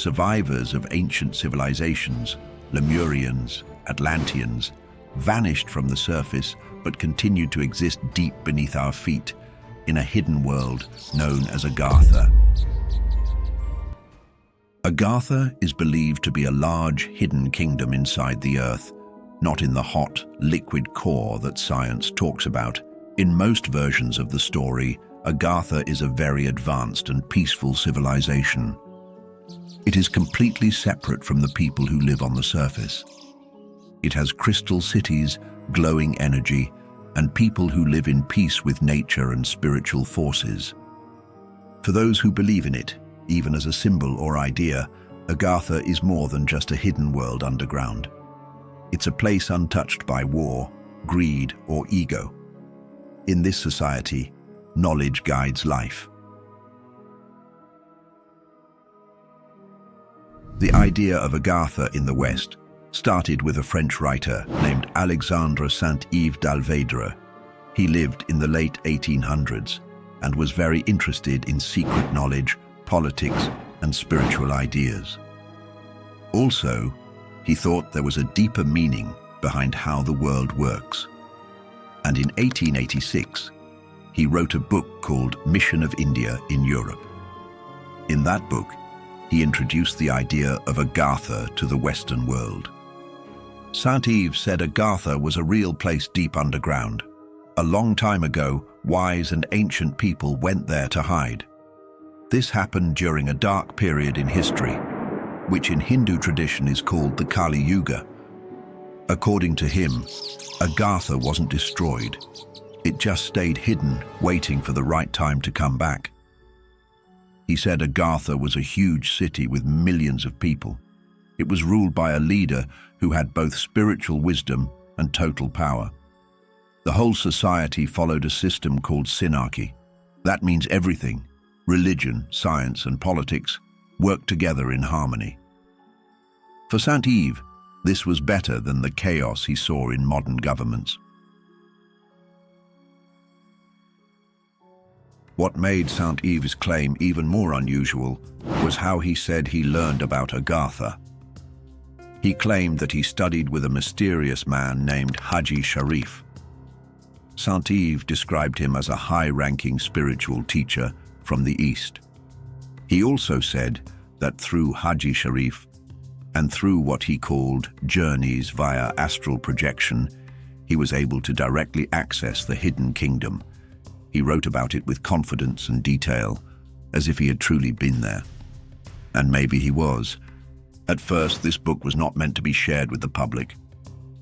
survivors of ancient civilizations, Lemurians, Atlanteans, vanished from the surface but continued to exist deep beneath our feet in a hidden world known as Agartha. Agartha is believed to be a large, hidden kingdom inside the Earth, not in the hot, liquid core that science talks about. In most versions of the story, Agartha is a very advanced and peaceful civilization. It is completely separate from the people who live on the surface. It has crystal cities, glowing energy, and people who live in peace with nature and spiritual forces. For those who believe in it, even as a symbol or idea, Agartha is more than just a hidden world underground. It's a place untouched by war, greed, or ego. In this society, knowledge guides life. The idea of Agartha in the West started with a French writer named Alexandre Saint-Yves d'Alvedre. He lived in the late 1800s and was very interested in secret knowledge, politics, and spiritual ideas. Also, he thought there was a deeper meaning behind how the world works. And in 1886, he wrote a book called Mission of India in Europe. In that book, he introduced the idea of Agartha to the Western world. Saint-Yves said Agartha was a real place deep underground. A long time ago, wise and ancient people went there to hide. This happened during a dark period in history, which in Hindu tradition is called the Kali Yuga. According to him, Agartha wasn't destroyed. It just stayed hidden, waiting for the right time to come back. He said Agartha was a huge city with millions of people. It was ruled by a leader who had both spiritual wisdom and total power. The whole society followed a system called synarchy. That means everything, religion, science, and politics, worked together in harmony. For Saint-Yves, this was better than the chaos he saw in modern governments. What made Saint-Yves' claim even more unusual was how he said he learned about Agartha. He claimed that he studied with a mysterious man named Haji Sharif. Saint-Yves described him as a high-ranking spiritual teacher from the East. He also said that through Haji Sharif, and through what he called journeys via astral projection, he was able to directly access the hidden kingdom. He wrote about it with confidence and detail, as if he had truly been there. And maybe he was. At first, this book was not meant to be shared with the public.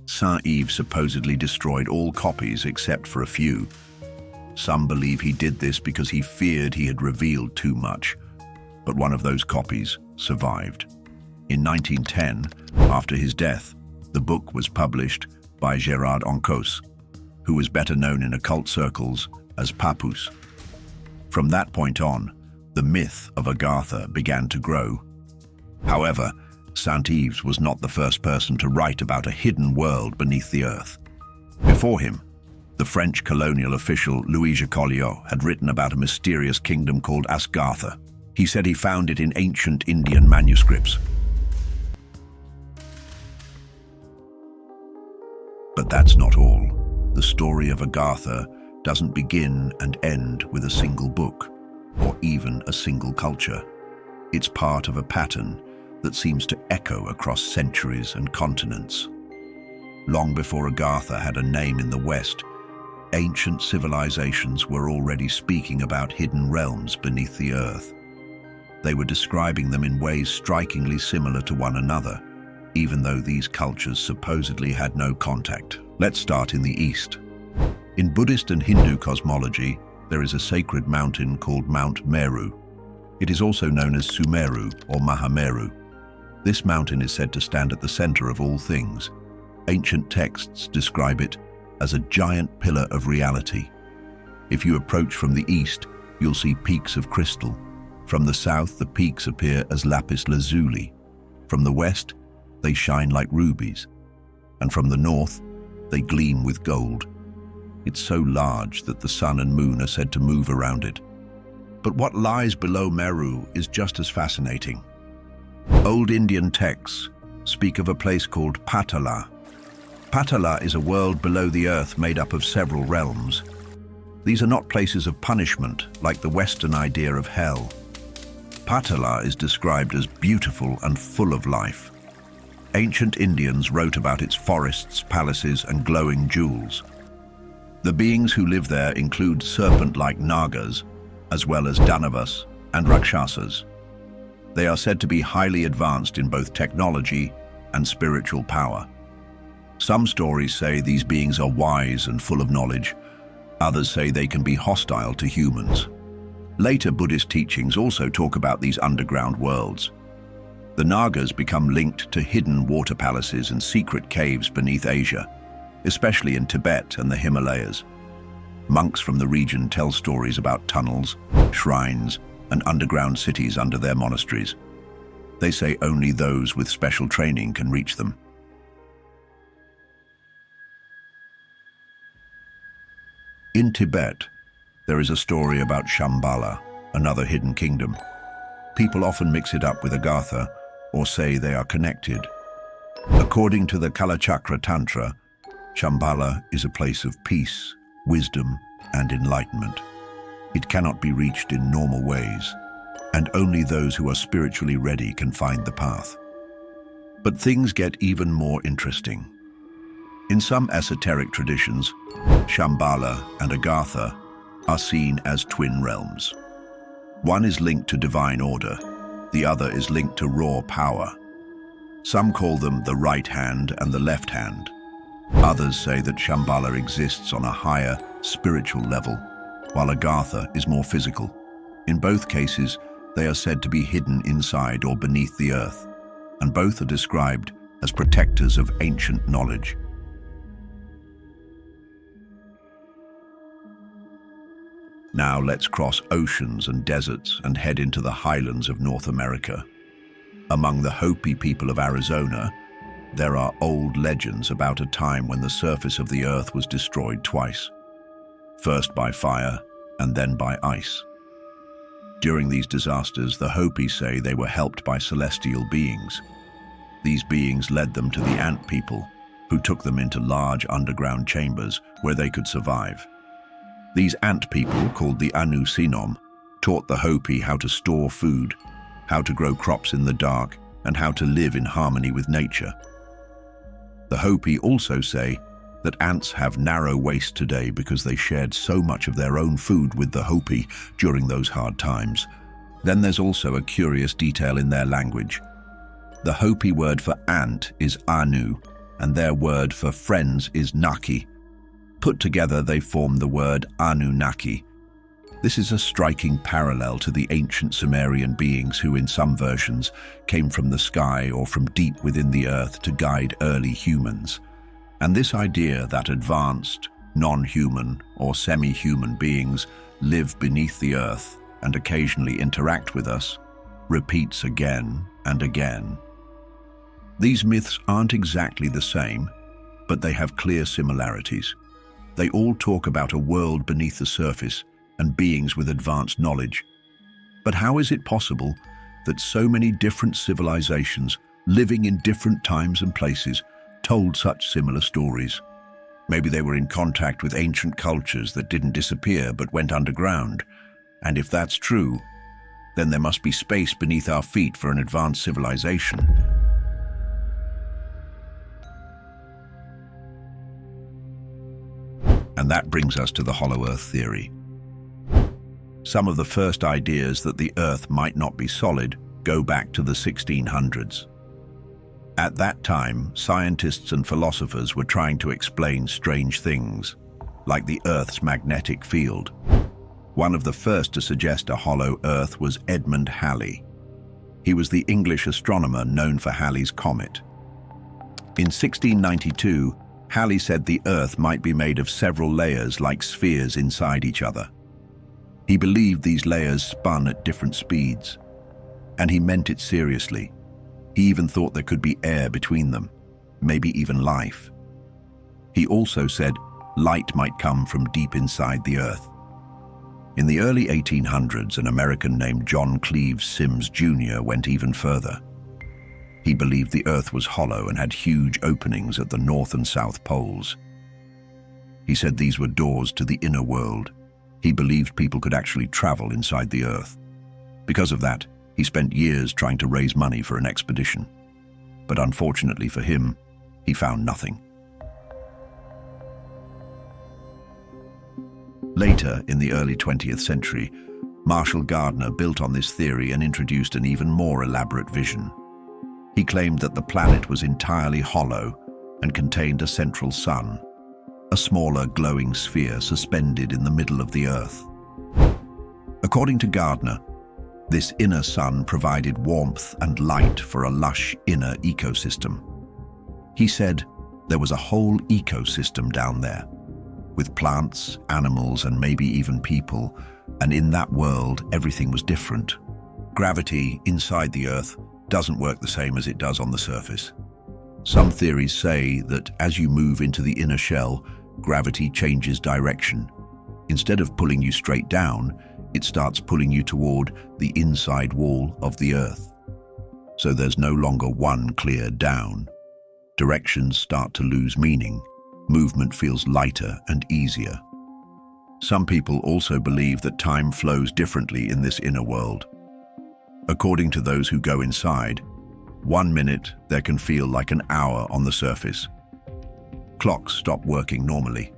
Saint-Yves supposedly destroyed all copies except for a few. Some believe he did this because he feared he had revealed too much, but one of those copies survived. In 1910, after his death, the book was published by Gérard Encausse, who was better known in occult circles as Papus. From that point on, the myth of Agartha began to grow. However, Saint-Yves was not the first person to write about a hidden world beneath the earth. Before him, the French colonial official Louis Jacoliot had written about a mysterious kingdom called Agartha. He said he found it in ancient Indian manuscripts. But that's not all. The story of Agartha doesn't begin and end with a single book, or even a single culture. It's part of a pattern that seems to echo across centuries and continents. Long before Agartha had a name in the West, ancient civilizations were already speaking about hidden realms beneath the earth. They were describing them in ways strikingly similar to one another, even though these cultures supposedly had no contact. Let's start in the East. In Buddhist and Hindu cosmology, there is a sacred mountain called Mount Meru. It is also known as Sumeru or Mahameru. This mountain is said to stand at the center of all things. Ancient texts describe it as a giant pillar of reality. If you approach from the east, you'll see peaks of crystal. From the south, the peaks appear as lapis lazuli. From the west, they shine like rubies. And from the north, they gleam with gold. It's so large that the sun and moon are said to move around it. But what lies below Meru is just as fascinating. Old Indian texts speak of a place called Patala. Patala is a world below the earth made up of several realms. These are not places of punishment like the Western idea of hell. Patala is described as beautiful and full of life. Ancient Indians wrote about its forests, palaces, and glowing jewels. The beings who live there include serpent-like Nagas, as well as Danavas and Rakshasas. They are said to be highly advanced in both technology and spiritual power. Some stories say these beings are wise and full of knowledge. Others say they can be hostile to humans. Later Buddhist teachings also talk about these underground worlds. The Nagas become linked to hidden water palaces and secret caves beneath Asia, especially in Tibet and the Himalayas. Monks from the region tell stories about tunnels, shrines, and underground cities under their monasteries. They say only those with special training can reach them. In Tibet, there is a story about Shambhala, another hidden kingdom. People often mix it up with Agartha or say they are connected. According to the Kalachakra Tantra, Shambhala is a place of peace, wisdom, and enlightenment. It cannot be reached in normal ways, and only those who are spiritually ready can find the path. But things get even more interesting. In some esoteric traditions, Shambhala and Agartha are seen as twin realms. One is linked to divine order, the other is linked to raw power. Some call them the right hand and the left hand. Others say that Shambhala exists on a higher, spiritual level, while Agartha is more physical. In both cases, they are said to be hidden inside or beneath the earth, and both are described as protectors of ancient knowledge. Now let's cross oceans and deserts and head into the highlands of North America. Among the Hopi people of Arizona, there are old legends about a time when the surface of the earth was destroyed twice, first by fire and then by ice. During these disasters, the Hopi say they were helped by celestial beings. These beings led them to the ant people, who took them into large underground chambers where they could survive. These ant people, called the Anu Sinom, taught the Hopi how to store food, how to grow crops in the dark, and how to live in harmony with nature. The Hopi also say that ants have narrow waist today because they shared so much of their own food with the Hopi during those hard times. Then there's also a curious detail in their language. The Hopi word for ant is Anu, and their word for friends is Naki. Put together, they form the word Anunnaki. This is a striking parallel to the ancient Sumerian beings who, in some versions, came from the sky or from deep within the earth to guide early humans. And this idea that advanced, non-human or semi-human beings live beneath the earth and occasionally interact with us repeats again and again. These myths aren't exactly the same, but they have clear similarities. They all talk about a world beneath the surface and beings with advanced knowledge. But how is it possible that so many different civilizations, living in different times and places, told such similar stories? Maybe they were in contact with ancient cultures that didn't disappear but went underground. And if that's true, then there must be space beneath our feet for an advanced civilization. And that brings us to the Hollow Earth theory. Some of the first ideas that the Earth might not be solid go back to the 1600s. At that time, scientists and philosophers were trying to explain strange things, like the Earth's magnetic field. One of the first to suggest a hollow Earth was Edmund Halley. He was the English astronomer known for Halley's Comet. In 1692, Halley said the Earth might be made of several layers like spheres inside each other. He believed these layers spun at different speeds, and he meant it seriously. He even thought there could be air between them, maybe even life. He also said light might come from deep inside the Earth. In the early 1800s, an American named John Cleves Sims Jr. went even further. He believed the Earth was hollow and had huge openings at the North and South poles. He said these were doors to the inner world. He believed people could actually travel inside the Earth. Because of that, he spent years trying to raise money for an expedition. But unfortunately for him, he found nothing. Later, in the early 20th century, Marshall Gardner built on this theory and introduced an even more elaborate vision. He claimed that the planet was entirely hollow and contained a central sun, a smaller glowing sphere suspended in the middle of the Earth. According to Gardner, this inner sun provided warmth and light for a lush inner ecosystem. He said there was a whole ecosystem down there, with plants, animals, and maybe even people, and in that world everything was different. Gravity inside the Earth doesn't work the same as it does on the surface. Some theories say that as you move into the inner shell, gravity changes direction. Instead of pulling you straight down, it starts pulling you toward the inside wall of the Earth. So there's no longer one clear down. Directions start to lose meaning. Movement feels lighter and easier. Some people also believe that time flows differently in this inner world. According to those who go inside, 1 minute there can feel like an hour on the surface. Clocks stop working normally.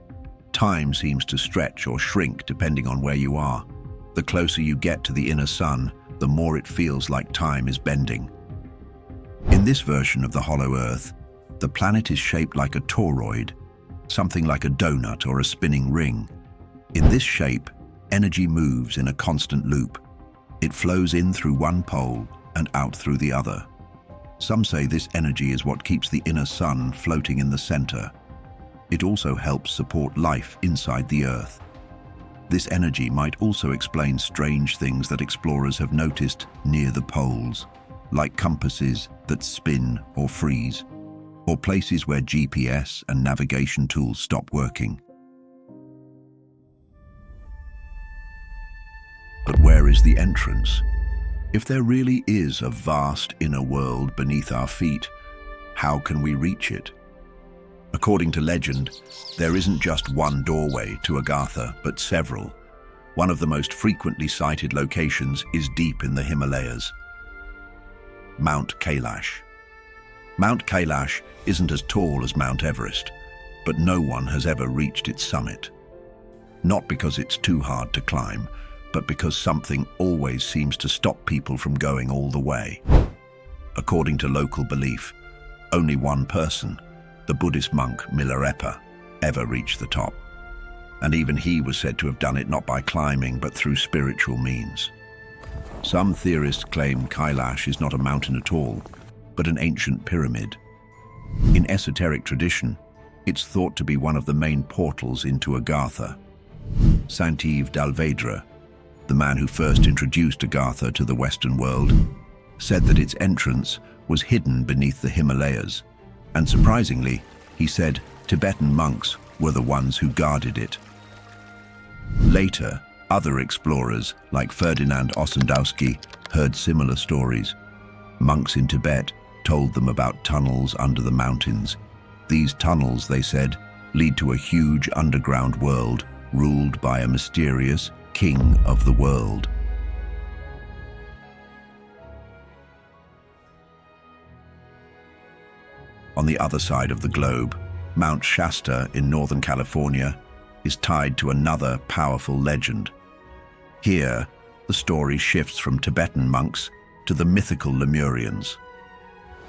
Time seems to stretch or shrink depending on where you are. The closer you get to the inner sun, the more it feels like time is bending. In this version of the hollow Earth, the planet is shaped like a toroid, something like a donut or a spinning ring. In this shape, energy moves in a constant loop. It flows in through one pole and out through the other. Some say this energy is what keeps the inner sun floating in the center. It also helps support life inside the Earth. This energy might also explain strange things that explorers have noticed near the poles, like compasses that spin or freeze, or places where GPS and navigation tools stop working. But where is the entrance? If there really is a vast inner world beneath our feet, how can we reach it? According to legend, there isn't just one doorway to Agartha, but several. One of the most frequently cited locations is deep in the Himalayas. Mount Kailash. Mount Kailash isn't as tall as Mount Everest, but no one has ever reached its summit. Not because it's too hard to climb, but because something always seems to stop people from going all the way. According to local belief, only one person, the Buddhist monk Milarepa, ever reached the top. And even he was said to have done it not by climbing, but through spiritual means. Some theorists claim Kailash is not a mountain at all, but an ancient pyramid. In esoteric tradition, it's thought to be one of the main portals into Agartha. Saint Yves d'Alvedre, the man who first introduced Agartha to the Western world, said that its entrance was hidden beneath the Himalayas, and surprisingly, he said Tibetan monks were the ones who guarded it. Later, other explorers like Ferdinand Ossendowski heard similar stories. Monks in Tibet told them about tunnels under the mountains. These tunnels, they said, lead to a huge underground world ruled by a mysterious king of the world. On the other side of the globe, Mount Shasta in Northern California is tied to another powerful legend. Here, the story shifts from Tibetan monks to the mythical Lemurians.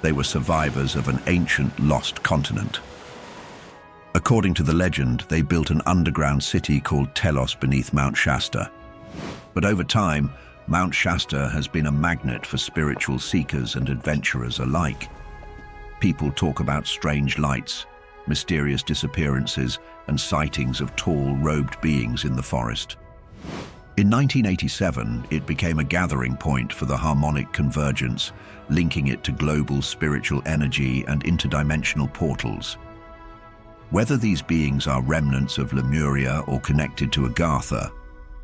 They were survivors of an ancient lost continent. According to the legend, they built an underground city called Telos beneath Mount Shasta. But over time, Mount Shasta has been a magnet for spiritual seekers and adventurers alike. People talk about strange lights, mysterious disappearances, and sightings of tall, robed beings in the forest. In 1987, it became a gathering point for the harmonic convergence, linking it to global spiritual energy and interdimensional portals. Whether these beings are remnants of Lemuria or connected to Agartha,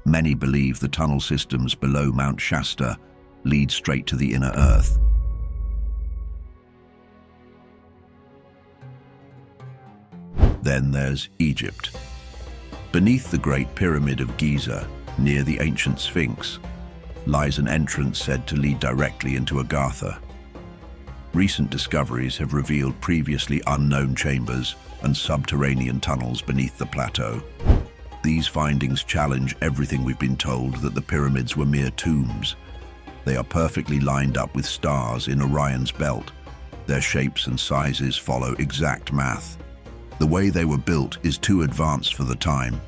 many believe the tunnel systems below Mount Shasta lead straight to the inner Earth. Then there's Egypt. Beneath the Great Pyramid of Giza, near the ancient Sphinx, lies an entrance said to lead directly into Agartha. Recent discoveries have revealed previously unknown chambers and subterranean tunnels beneath the plateau. These findings challenge everything we've been told that the pyramids were mere tombs. They are perfectly lined up with stars in Orion's belt. Their shapes and sizes follow exact math. The way they were built is too advanced for the time.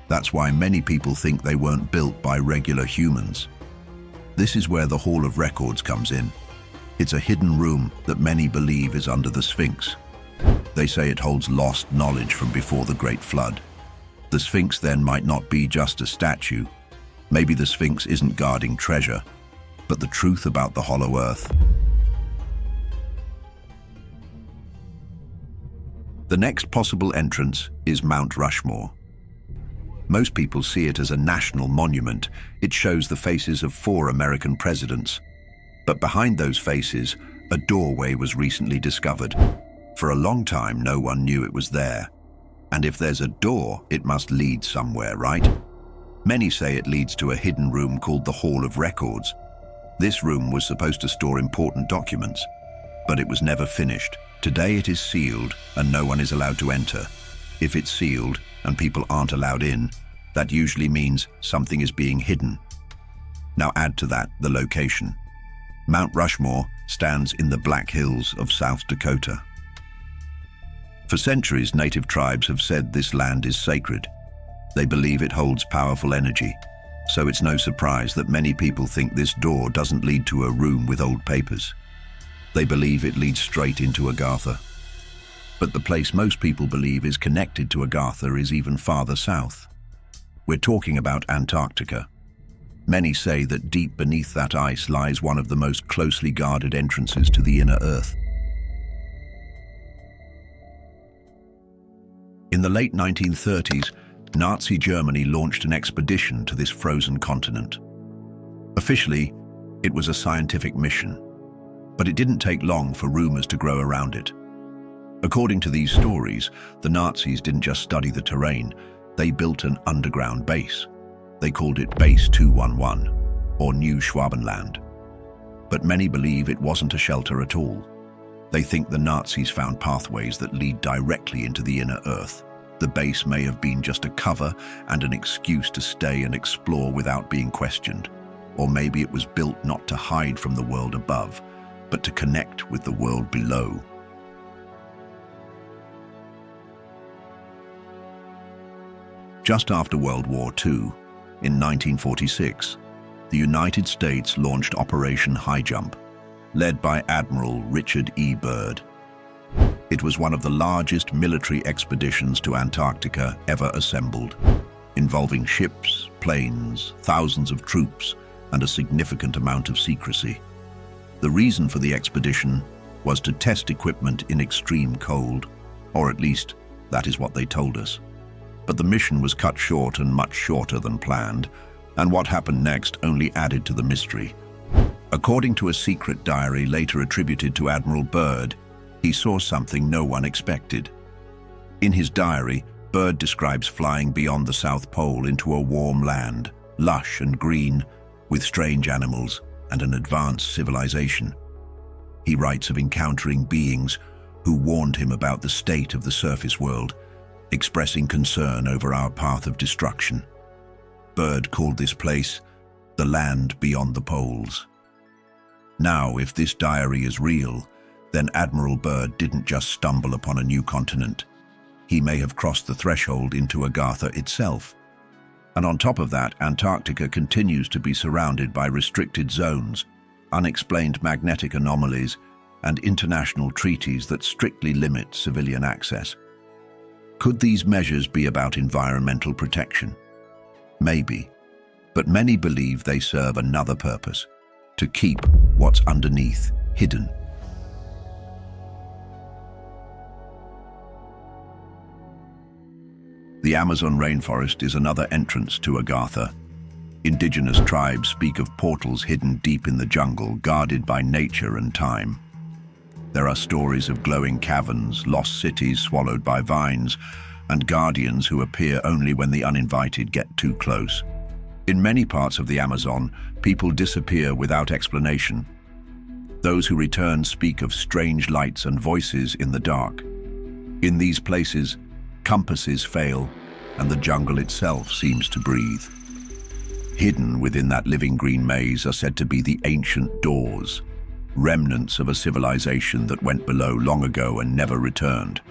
That's why many people think they weren't built by regular humans. This is where the Hall of Records comes in. It's a hidden room that many believe is under the Sphinx. They say it holds lost knowledge from before the Great Flood. The Sphinx then might not be just a statue. Maybe the Sphinx isn't guarding treasure, but the truth about the Hollow Earth. The next possible entrance is Mount Rushmore. Most people see it as a national monument. It shows the faces of 4 American presidents. But behind those faces, a doorway was recently discovered. For a long time, no one knew it was there. And if there's a door, it must lead somewhere, right? Many say it leads to a hidden room called the Hall of Records. This room was supposed to store important documents, but it was never finished. Today it is sealed and no one is allowed to enter. If it's sealed and people aren't allowed in, that usually means something is being hidden. Now add to that the location. Mount Rushmore stands in the Black Hills of South Dakota. For centuries, native tribes have said this land is sacred. They believe it holds powerful energy, so it's no surprise that many people think this door doesn't lead to a room with old papers. They believe it leads straight into Agartha. But the place most people believe is connected to Agartha is even farther south. We're talking about Antarctica. Many say that deep beneath that ice lies one of the most closely guarded entrances to the inner Earth. In the late 1930s, Nazi Germany launched an expedition to this frozen continent. Officially, it was a scientific mission, but it didn't take long for rumors to grow around it. According to these stories, the Nazis didn't just study the terrain, they built an underground base. They called it Base 211, or New Schwabenland. But many believe it wasn't a shelter at all. They think the Nazis found pathways that lead directly into the inner Earth. The base may have been just a cover and an excuse to stay and explore without being questioned. Or maybe it was built not to hide from the world above, but to connect with the world below. Just after World War II, in 1946, the United States launched Operation High Jump, led by Admiral Richard E. Byrd. It was one of the largest military expeditions to Antarctica ever assembled, involving ships, planes, thousands of troops, and a significant amount of secrecy. The reason for the expedition was to test equipment in extreme cold, or at least that is what they told us. But the mission was cut short and much shorter than planned, and what happened next only added to the mystery. According to a secret diary later attributed to Admiral Byrd, he saw something no one expected. In his diary, Byrd describes flying beyond the South Pole into a warm land, lush and green, with strange animals and an advanced civilization. He writes of encountering beings who warned him about the state of the surface world, expressing concern over our path of destruction. Byrd called this place the land beyond the poles. Now, if this diary is real, then Admiral Byrd didn't just stumble upon a new continent. He may have crossed the threshold into Agartha itself. And on top of that, Antarctica continues to be surrounded by restricted zones, unexplained magnetic anomalies, and international treaties that strictly limit civilian access. Could these measures be about environmental protection? Maybe, but many believe they serve another purpose: to keep what's underneath hidden. The Amazon rainforest is another entrance to Agartha. Indigenous tribes speak of portals hidden deep in the jungle, guarded by nature and time. There are stories of glowing caverns, lost cities swallowed by vines, and guardians who appear only when the uninvited get too close. In many parts of the Amazon, people disappear without explanation. Those who return speak of strange lights and voices in the dark. In these places, compasses fail, and the jungle itself seems to breathe. Hidden within that living green maze are said to be the ancient doors, remnants of a civilization that went below long ago and never returned.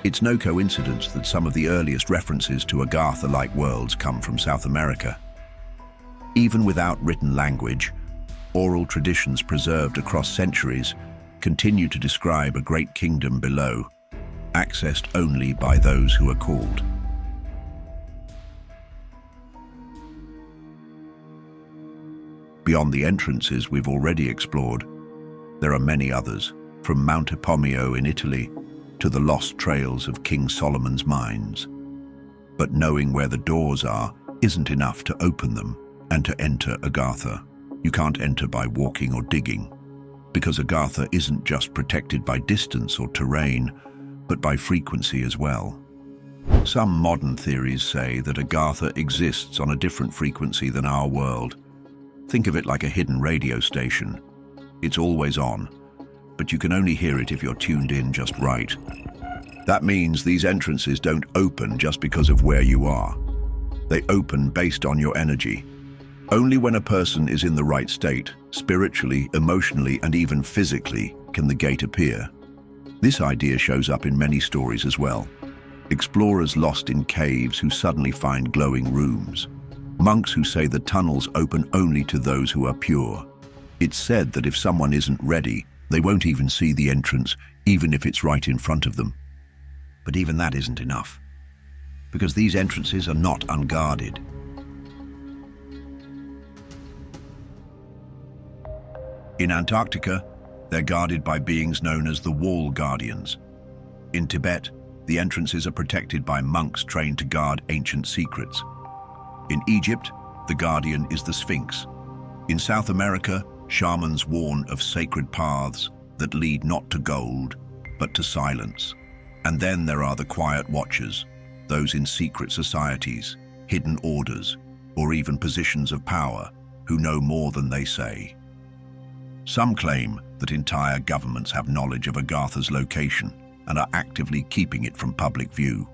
It's no coincidence that some of the earliest references to Agartha-like worlds come from South America. Even without written language, oral traditions preserved across centuries continue to describe a great kingdom below, accessed only by those who are called. Beyond the entrances we've already explored, there are many others, from Mount Epomeo in Italy to the lost trails of King Solomon's mines. But knowing where the doors are isn't enough to open them and to enter Agartha. You can't enter by walking or digging, because Agartha isn't just protected by distance or terrain, but by frequency as well. Some modern theories say that Agartha exists on a different frequency than our world. Think of it like a hidden radio station. It's always on, but you can only hear it if you're tuned in just right. That means these entrances don't open just because of where you are. They open based on your energy. Only when a person is in the right state, spiritually, emotionally, and even physically, can the gate appear. This idea shows up in many stories as well. Explorers lost in caves who suddenly find glowing rooms. Monks who say the tunnels open only to those who are pure. It's said that if someone isn't ready, they won't even see the entrance, even if it's right in front of them. But even that isn't enough, because these entrances are not unguarded. In Antarctica, they're guarded by beings known as the Wall Guardians. In Tibet, the entrances are protected by monks trained to guard ancient secrets. In Egypt, the guardian is the Sphinx. In South America, shamans warn of sacred paths that lead not to gold, but to silence. And then there are the quiet watchers, those in secret societies, hidden orders, or even positions of power, who know more than they say. Some claim that entire governments have knowledge of Agartha's location and are actively keeping it from public view.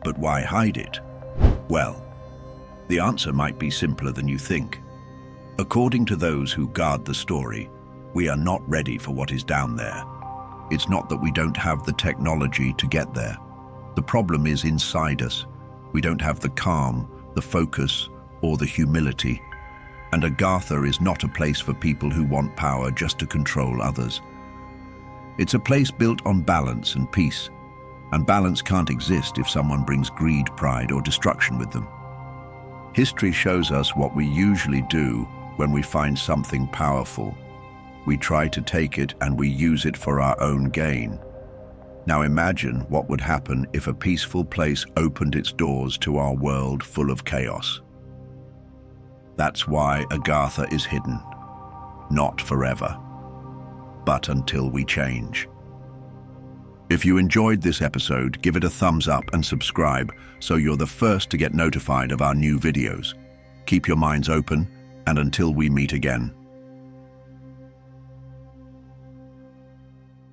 But why hide it? Well, the answer might be simpler than you think. According to those who guard the story, we are not ready for what is down there. It's not that we don't have the technology to get there. The problem is inside us. We don't have the calm, the focus, or the humility. And Agartha is not a place for people who want power just to control others. It's a place built on balance and peace. And balance can't exist if someone brings greed, pride, or destruction with them. History shows us what we usually do when we find something powerful. We try to take it and we use it for our own gain. Now imagine what would happen if a peaceful place opened its doors to our world full of chaos. That's why Agartha is hidden. Not forever, but until we change. If you enjoyed this episode, give it a thumbs up and subscribe so you're the first to get notified of our new videos. Keep your minds open, and until we meet again.